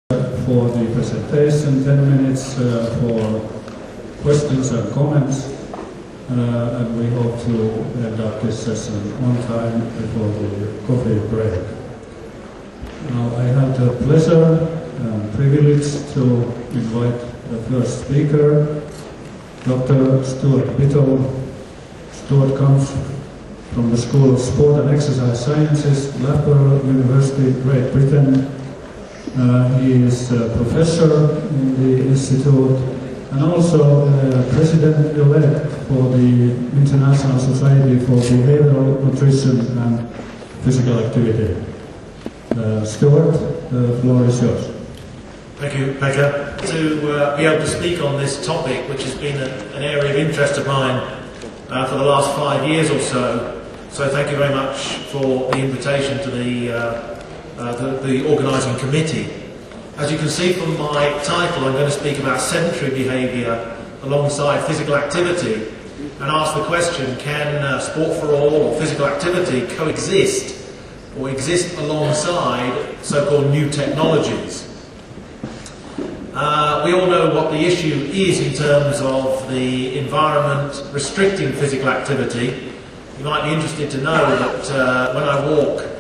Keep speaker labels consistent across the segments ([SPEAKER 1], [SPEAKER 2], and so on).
[SPEAKER 1] for the presentation, 10 minutes for questions and comments, and we hope to end up this session on time before the coffee break. Now I have the pleasure and privilege to invite the first speaker, Dr. Stuart Biddle. Stuart comes from the School of Sport and Exercise Sciences, Loughborough University, Great Britain. He is a professor in the institute and also president-elect for the International Society for Behavioral Nutrition and Physical Activity. Stuart, the floor is yours.
[SPEAKER 2] Thank you, Pekka. To be able to speak on this topic, which has been an area of interest of mine for the last 5 years or so. So thank you very much for the invitation to the organising committee. As you can see from my title, I'm going to speak about sedentary behaviour alongside physical activity and ask the question, can sport for all or physical activity coexist or exist alongside so-called new technologies? We all know what the issue is in terms of the environment restricting physical activity. You might be interested to know that when I walk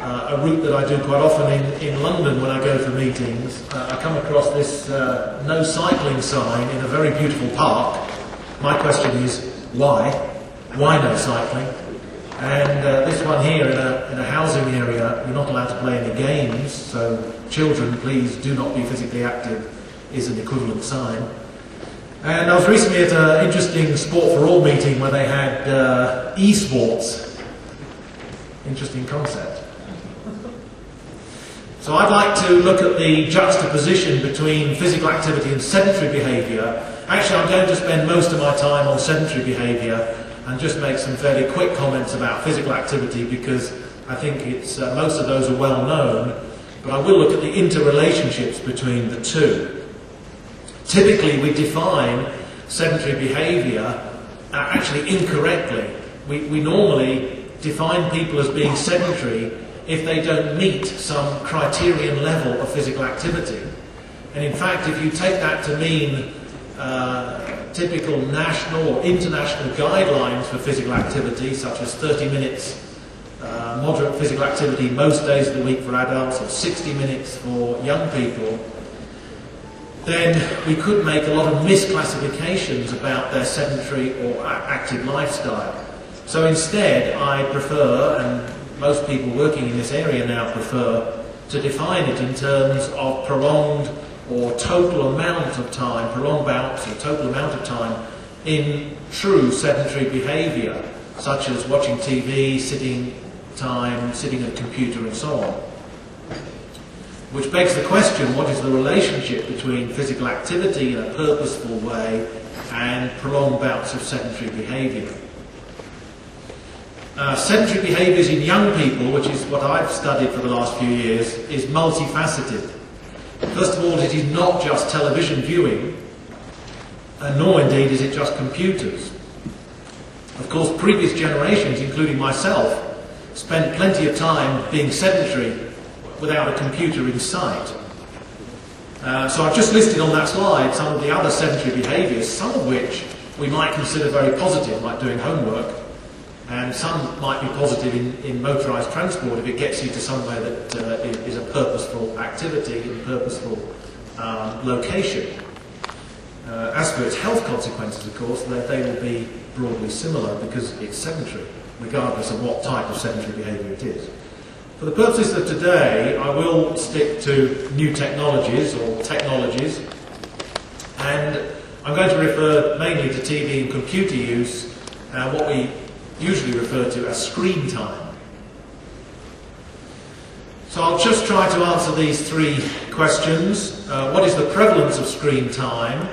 [SPEAKER 2] a route that I do quite often in London when I go for meetings, I come across this no cycling sign in a very beautiful park. My question is, why? Why no cycling? And this one here in a housing area, you're not allowed to play any games, so children, please do not be physically active, is an equivalent sign. And I was recently at an interesting Sport for All meeting where they had e-sports. Interesting concept. So I'd like to look at the juxtaposition between physical activity and sedentary behaviour. Actually, I'm going to spend most of my time on sedentary behaviour and just make some fairly quick comments about physical activity because I think it's most of those are well known, but I will look at the interrelationships between the two. Typically, we define sedentary behaviour actually incorrectly. We normally define people as being sedentary if they don't meet some criterion level of physical activity. And in fact, if you take that to mean typical national or international guidelines for physical activity, such as 30 minutes moderate physical activity most days of the week for adults, or 60 minutes for young people, then we could make a lot of misclassifications about their sedentary or active lifestyle. So instead, I prefer, and most people working in this area now prefer, to define it in terms of prolonged or total amount of time, prolonged bouts or total amount of time in true sedentary behaviour, such as watching TV, sitting time, sitting at a computer and so on. Which begs the question, what is the relationship between physical activity in a purposeful way and prolonged bouts of sedentary behaviour? Sedentary behaviours in young people, which is what I've studied for the last few years, is multifaceted. First of all, it is not just television viewing, nor indeed is it just computers. Of course, previous generations, including myself, spent plenty of time being sedentary without a computer in sight. So I've just listed on that slide some of the other sedentary behaviours, some of which we might consider very positive, like doing homework, and some might be positive in motorised transport if it gets you to somewhere that is a purposeful activity in a purposeful location. As for its health consequences, of course, they will be broadly similar because it's sedentary, regardless of what type of sedentary behaviour it is. For the purposes of today, I will stick to new technologies or technologies, and I'm going to refer mainly to TV and computer use and what we usually refer to as screen time. So I'll just try to answer these three questions. What is the prevalence of screen time?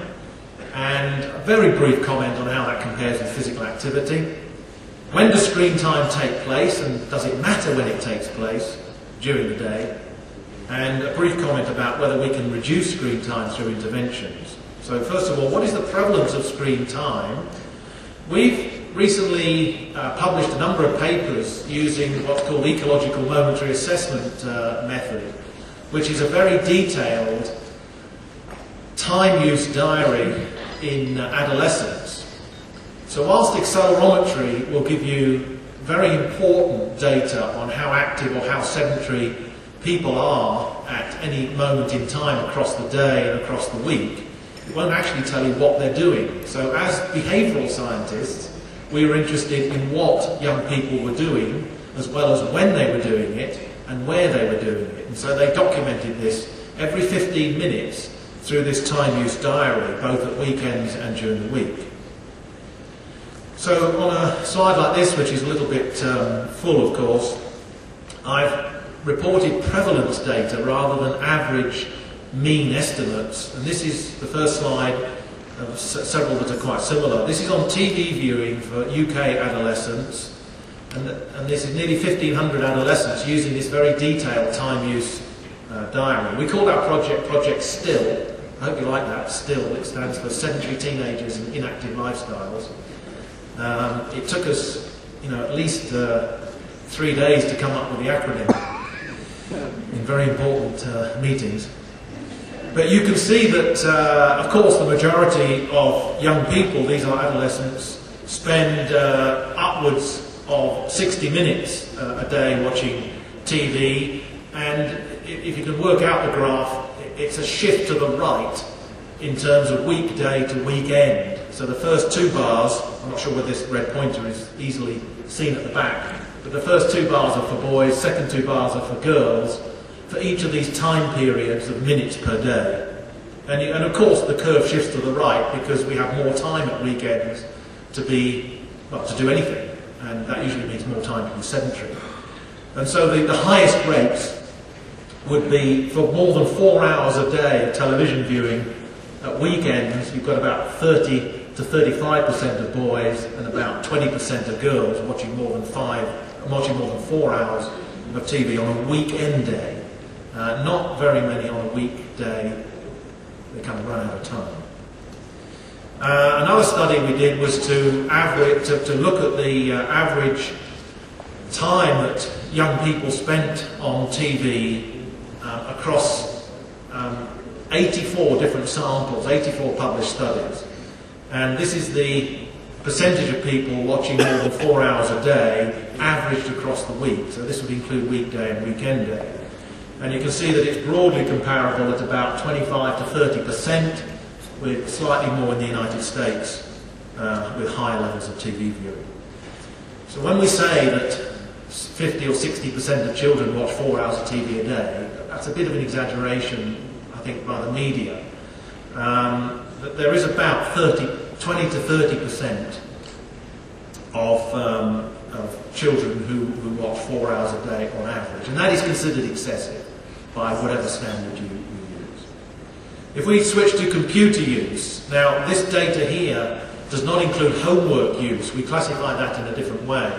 [SPEAKER 2] And a very brief comment on how that compares with physical activity. When does screen time take place, and does it matter when it takes place during the day? And a brief comment about whether we can reduce screen time through interventions. So first of all, what is the prevalence of screen time? We've recently published a number of papers using what's called ecological momentary assessment method, which is a very detailed time use diary in adolescence. So whilst accelerometry will give you very important data on how active or how sedentary people are at any moment in time across the day and across the week, it won't actually tell you what they're doing. So as behavioural scientists, we were interested in what young people were doing, as well as when they were doing it and where they were doing it. And so they documented this every 15 minutes through this time use diary, both at weekends and during the week. So on a slide like this, which is a little bit full of course, I've reported prevalence data rather than average mean estimates. And this is the first slide of several that are quite similar. This is on TV viewing for UK adolescents. And this is nearly 1,500 adolescents using this very detailed time use diary. We called our project Project STILL. I hope you like that, STILL. It stands for Sedentary Teenagers and Inactive Lifestyles. It took us, at least 3 days to come up with the acronym in very important meetings. But you can see that, of course, the majority of young people, these are adolescents, spend upwards of 60 minutes a day watching TV, and if you can work out the graph, it's a shift to the right in terms of weekday to weekend. So the first two bars, I'm not sure whether this red pointer is easily seen at the back, but the first two bars are for boys, second two bars are for girls, for each of these time periods of minutes per day. And of course the curve shifts to the right because we have more time at weekends to do anything. And that usually means more time to be sedentary. And so the highest rates would be for more than 4 hours a day of television viewing at weekends. You've got about 30 to 35% of boys and about 20% of girls watching more than 4 hours of TV on a weekend day. Not very many on a weekday. They kind of run out of time. Another study we did was to look at the average time that young people spent on TV across 84 different samples, 84 published studies. And this is the percentage of people watching more than 4 hours a day, averaged across the week. So this would include weekday and weekend day. And you can see that it's broadly comparable at about 25 to 30%, with slightly more in the United States, with higher levels of TV viewing. So when we say that 50 or 60% of children watch 4 hours of TV a day, that's a bit of an exaggeration, I think, by the media. That there is about 20 to 30% of children who watch 4 hours a day on average, and that is considered excessive by whatever standard you use. If we switch to computer use, now this data here does not include homework use. We classify that in a different way.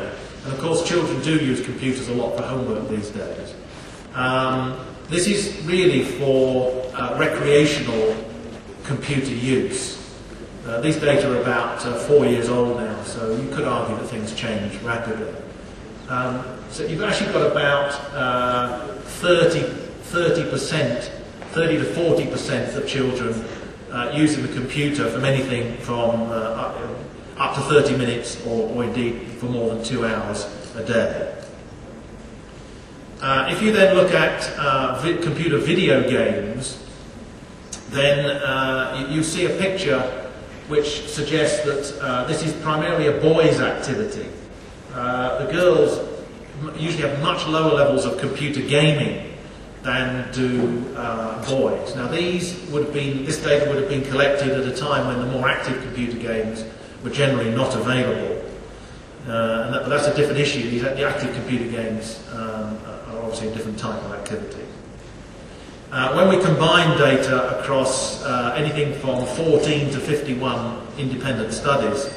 [SPEAKER 2] And of course children do use computers a lot for homework these days. This is really for recreational computer use. These data are about 4 years old now, so you could argue that things change rapidly. So you've actually got about 30 to 40% of children using the computer from anything from up to 30 minutes or indeed for more than 2 hours a day. If you then look at computer video games, then you see a picture which suggests that this is primarily a boys' activity. The girls usually have much lower levels of computer gaming than do boys. Now this data would have been collected at a time when the more active computer games were generally not available. But that's a different issue. The active computer games are obviously a different type of activity. When we combine data across anything from 14 to 51 independent studies,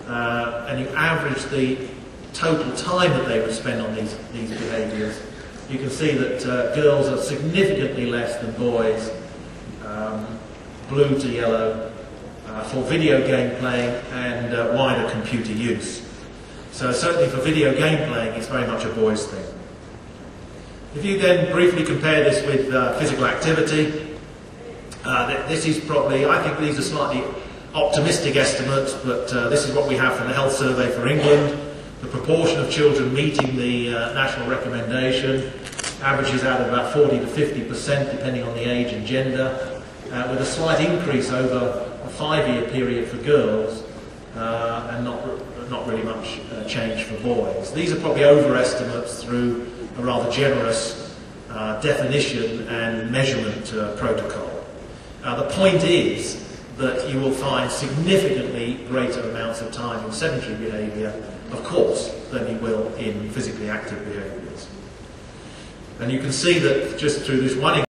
[SPEAKER 2] and you average the total time that they would spend on these behaviours, you can see that girls are significantly less than boys, blue to yellow, for video game playing and wider computer use. So certainly for video game playing, it's very much a boys' thing. If you then briefly compare this with physical activity, this is probably, I think these are slightly optimistic estimates, but this is what we have from the Health Survey for England. The proportion of children meeting the national recommendation averages out at about 40 to 50%, depending on the age and gender, with a slight increase over a 5-year period for girls, and not really much change for boys. These are probably overestimates through a rather generous definition and measurement protocol. The point is that you will find significantly greater amounts of time in sedentary behaviour, of course, than you will in physically active behaviours. And you can see that just through this one